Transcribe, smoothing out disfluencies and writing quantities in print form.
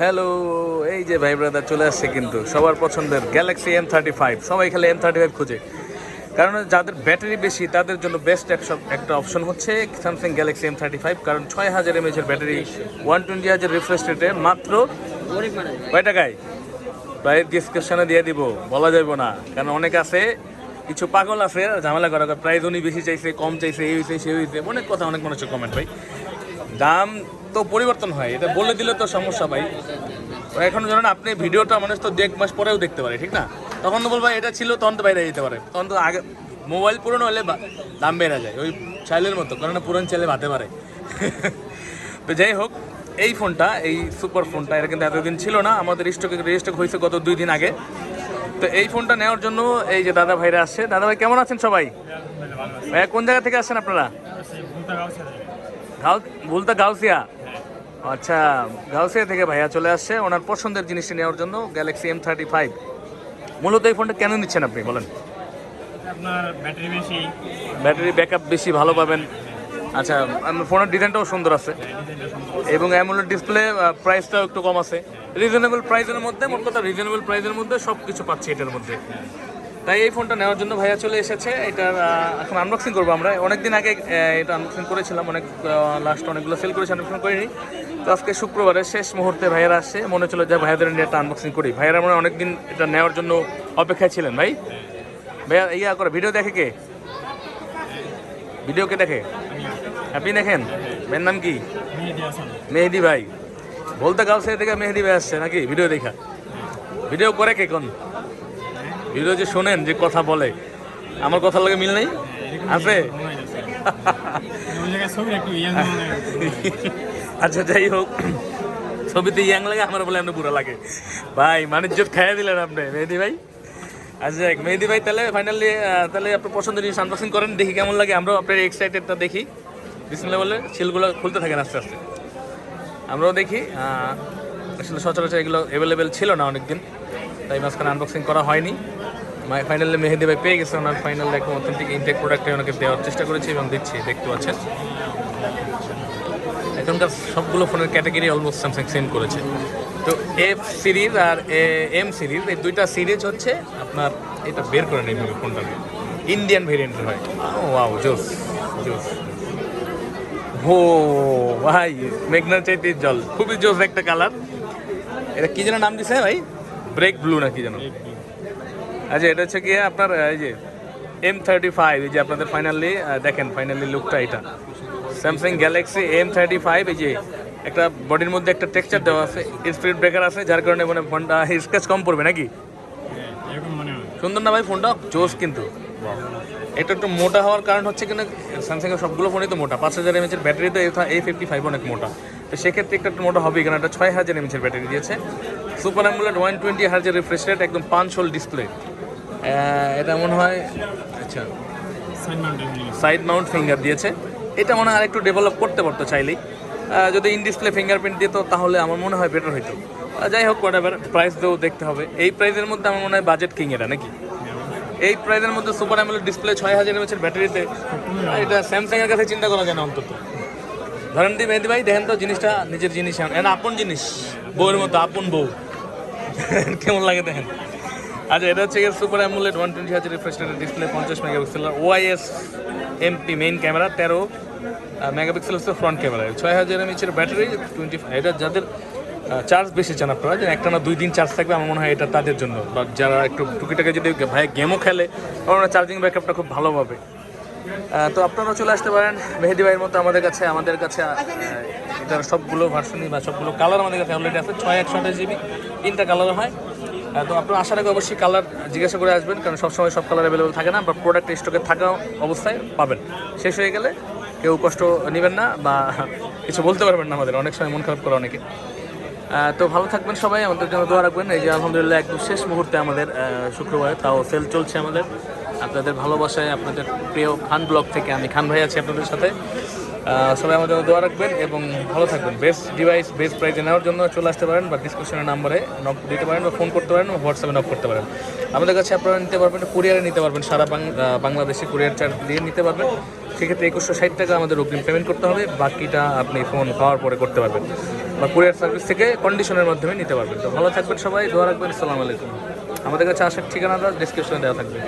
Hello, এই যে ভাই ব্রাদার চলে আসছে কিন্তু সবার পছন্দের গ্যালাক্সি M35। সবাই খালি M35 খুঁজে, কারণ যাদের ব্যাটারি বেশি তাদের জন্য বেস্ট একটা অপশন হচ্ছে স্যামসাং গ্যালাক্সি M35। কারণ 6000 mAh এর ব্যাটারি, 120 Hz রিফ্রেশ রেটে মাত্র কয় টাকায়? প্রায় ডিসক্রিপশনে দিয়ে দিব, বলা যাবে না, কারণ অনেক আছে, কিছু পাগল আছে ঝামেলা করা, প্রাইস উনি বেশি চাইছে, কম চাইছে, এই হয়েছে সে হয়েছে, অনেক কথা, অনেক মানুষের কমেন্ট। ভাই দাম তো পরিবর্তন হয়, এটা বলে দিলে তো সমস্যা ভাই। এখন ধরেন আপনি ভিডিওটা মানুষ তো 1 মাস পরেও দেখতে পারে, ঠিক না? তখন তো বলবো এটা ছিল, তখন তো বাইরে যেতে পারে, তখন তো আগে মোবাইল পুরনো হলে দাম বেড়ে যায়, ওই চাইলের মতো, কারণ পুরনো চাইলে ভাতে পারে। তো যাই হোক, এই ফোনটা, এই সুপার ফোনটা, এটা কিন্তু এতদিন ছিল না, আমাদের স্টকে রেজিস্টার হয়েছে গত 2 দিন আগে। তো এই ফোনটা নেওয়ার জন্য এই যে দাদা ভাইরা আসছে। দাদা ভাই কেমন আছেন সবাই? ভাইয়া কোন জায়গা থেকে আসছেন আপনারা? ভুলতা গাউসিয়া। আচ্ছা, গাউসিয়া থেকে ভাইয়া চলে আসছে ওনার পছন্দের জিনিসটা নেওয়ার জন্য, গ্যালাক্সি M35। মূলত এই ফোনটা কেন নিচ্ছেন আপনি বলেন? আপনার ব্যাটারি বেশি, ব্যাটারি ব্যাকআপ বেশি, ভালো পাবেন। আচ্ছা, ফোনের ডিজাইনটাও সুন্দর আছে এবং অ্যামোলেড ডিসপ্লে, প্রাইসটাও একটু কম আছে, রিজনেবল প্রাইসের মধ্যে। মোট কথা রিজনেবল প্রাইসের মধ্যে সব কিছু পাচ্ছি এটার মধ্যে। তাই এই ফোনটা নেওয়ার জন্য ভাইয়া চলে এসেছে। এটার এখন আনবক্সিং করবো আমরা। অনেকদিন আগে এটা আনবক্সিং করেছিলাম, লাস্ট অনেকগুলো সেল করেছি, আনবক্সিং করিনি। তো আজকে শুক্রবারের শেষ মুহূর্তে ভাইয়ারা আসছে, মনে চলে যায় ভাইয়াদের নিয়ে একটা আনবক্সিং করি। ভাইয়ারা মনে অনেকদিন এটা নেওয়ার জন্য অপেক্ষায় ছিলেন। ভাইয়া করে ভিডিও দেখে কে? ভিডিও কে দেখে? আপনি দেখেন? মেয়ের নাম কি? মেহেদি ভাই। বলতে গাউসিয়া থেকে মেহেদি ভাই আসছে নাকি ভিডিও দেখা? ভিডিও করে কে কোন? ভিডিও যে শোনেন, যে কথা বলে, আমার কথার লাগে মিল নেই আছে? আচ্ছা যাই হোক, ছবিতে ইয়াং লাগে, আমার বলে এমনি বুড়া লাগে। ভাই মানিজ্জত খাইয়া দিলেন আপনি মেহেদি ভাই। আচ্ছা মেহেদি ভাই, তাহলে ফাইনালি তাহলে আপনার পছন্দের জিনিস আনবক্সিং করেন, দেখি কেমন লাগে। আমরাও আপনার এক্সাইটেডটা দেখি। বিসমিল্লাহ বলে সিলগুলো খুলতে থাকেন আস্তে আস্তে, আমরাও দেখি। আসলে সচরাচর এগুলো অ্যাভেলেবেল ছিল না অনেকদিন, তাই মাঝখানে আনবক্সিং করা হয়নি। ফাইনালি মেহেদি ভাই পেয়ে গেছে ওনার ফাইনাল একদম অথেন্টিক ইনটেক প্রোডাক্টে ওনাকে দেওয়ার চেষ্টা করেছি এবং দিচ্ছি, দেখতে পাচ্ছেন। এখনকার সবগুলো ফোনের ক্যাটাগরি অলমোস্ট স্যামসাং সেম করেছে। তো এফ সিরিজ আর এম সিরিজ, এই দুইটা সিরিজ হচ্ছে আপনার, এটা বের করে নেই ফোনটা, ইন্ডিয়ান ভেরিয়েন্টের হয়। ওয়াও, জোস জোস। ও ভাই, মেঘনার চাইতে জল, খুবই জোস একটা কালার। এটা কি যেন নাম দিছে ভাই? ব্রেক ব্লু না কি যেন? আচ্ছা, এটা হচ্ছে গিয়ে আপনার এই যে M35। এই যে আপনাদের ফাইনালি দেখেন, ফাইনালি লুকটা এটা স্যামসাং গ্যালাক্সি M35। এই যে একটা বডির মধ্যে একটা টেক্সচার দেওয়া আছে, স্পিড ব্রেকার আছে, যার কারণে মানে ফোনটা স্ক্র্যাচ কম পড়বে নাকি? সুন্দর না ভাই ফোনটা? জোস কিন্তু। এটা একটু মোটা হওয়ার কারণ হচ্ছে কিনা, স্যামসাংয়ের সবগুলো ফোনই তো মোটা। 5000 mAh ব্যাটারি, তো A55 অনেক মোটা, তো সেক্ষেত্রে একটু মোটা হবেই, কারণ এটা 6000 mAh ব্যাটারি দিয়েছে। Super AMOLED 120 Hz refresh rate, একদম পাঞ্চ হোল ডিসপ্লে। এটা মনে হয়, আচ্ছা, সাইড মাউন্ট ফিঙ্গার দিয়েছে। এটা মনে হয় আরেকটু ডেভেলপ করতে পারতো চাইলেই, যদি ইন ডিসপ্লে ফিঙ্গারপ্রিন্ট দিত তাহলে আমার মনে হয় বেটার হইতো। যাই হোক, হোয়াটএভার, প্রাইস দিয়েও দেখতে হবে। এই প্রাইসের মধ্যে আমার মনে হয় বাজেট কিং এটা নাকি? এই প্রাইসের মধ্যে সুপার অ্যামোলেড ডিসপ্লে, 6000 mAh ব্যাটারিতে, এটা স্যামসাংয়ের কাছে চিন্তা করা যায় না অন্তত। ধরেন দি মেহেদি ভাই, দেখেন তো জিনিসটা, নিজের জিনিস, এটা আপন জিনিস, বউয়ের মতো আপন বউ। কেমন লাগে দেখেন। আচ্ছা, এটা হচ্ছে সুপার অ্যামোলেড 120 Hz রিফ্রেশ রেটের display, 50 megapixel OIS MP main camera, 13 megapixel হচ্ছে ফ্রন্ট ক্যামেরা, 6000 mAh ব্যাটারি, 25। এটা যাদের চার্জ বেশি চান আপনারা, যে একটা না 2 দিন চার্জ থাকবে, আমার মনে হয় এটা তাদের জন্য। বা যারা একটু টুকিটাকে যদি ভাই গেমও খেলে, আমার চার্জিং ব্যাকআপটা খুব ভালো পাবে। তো আপনারাও চলে আসতে পারেন মেহেদি ভাইয়ের মতো আমাদের কাছে। এটার সবগুলো ভার্সনই বা সবগুলো কালার আমাদের কাছে অলরেডি আছে। 6128 GB 3টা কালার হয়। তো আপনারা আসার আগে অবশ্যই কালার জিজ্ঞাসা করে আসবেন, কারণ সবসময় সব কালার অ্যাভেলেবল থাকে না, বা প্রোডাক্ট স্টকে থাকা অবস্থায় পাবেন। শেষ হয়ে গেলে কেউ কষ্ট নেবেন না বা কিছু বলতে পারবেন না, আমাদের অনেক সময় মন খারাপ করে অনেকে। তো ভালো থাকবেন সবাই, আমাদের জন্য দোয়া রাখবেন। এই যে আলহামদুলিল্লাহ একদম শেষ মুহূর্তে আমাদের শুক্রবারে, তাও সেল চলছে আমাদের। আপনাদের ভালোবাসায়, আপনাদের প্রিয় খান ব্লগ থেকে আমি খান ভাই আছি আপনাদের সাথে। সবাই আমাদের জন্য দোয়া রাখবেন এবং ভালো থাকবেন। বেস্ট ডিভাইস, বেস্ট প্রাইসে নেওয়ার জন্য চলে আসতে পারেন, বা ডিসক্রিপশনের নাম্বারে নক দিতে পারেন, বা ফোন করতে পারেন, বা হোয়াটসঅ্যাপে নক করতে পারেন। আমাদের কাছে আপনারা নিতে পারবেন, কুরিয়ারে নিতে পারবেন, সারা বাংলাদেশে কুরিয়ার চার্জ দিয়ে নিতে পারবেন। সেক্ষেত্রে 2160 টাকা আমাদের অগ্রিম পেমেন্ট করতে হবে, বাকিটা আপনি ফোন পাওয়ার পরে করতে পারবেন। বা কুরিয়ার সার্ভিস থেকে কন্ডিশনের মাধ্যমে নিতে পারবেন। তো ভালো থাকবেন সবাই, দোয়া রাখবেন। আসসালামু আলাইকুম। আমাদের কাছে আসার ঠিকানাটা ডিসক্রিপশনে দেওয়া থাকবে।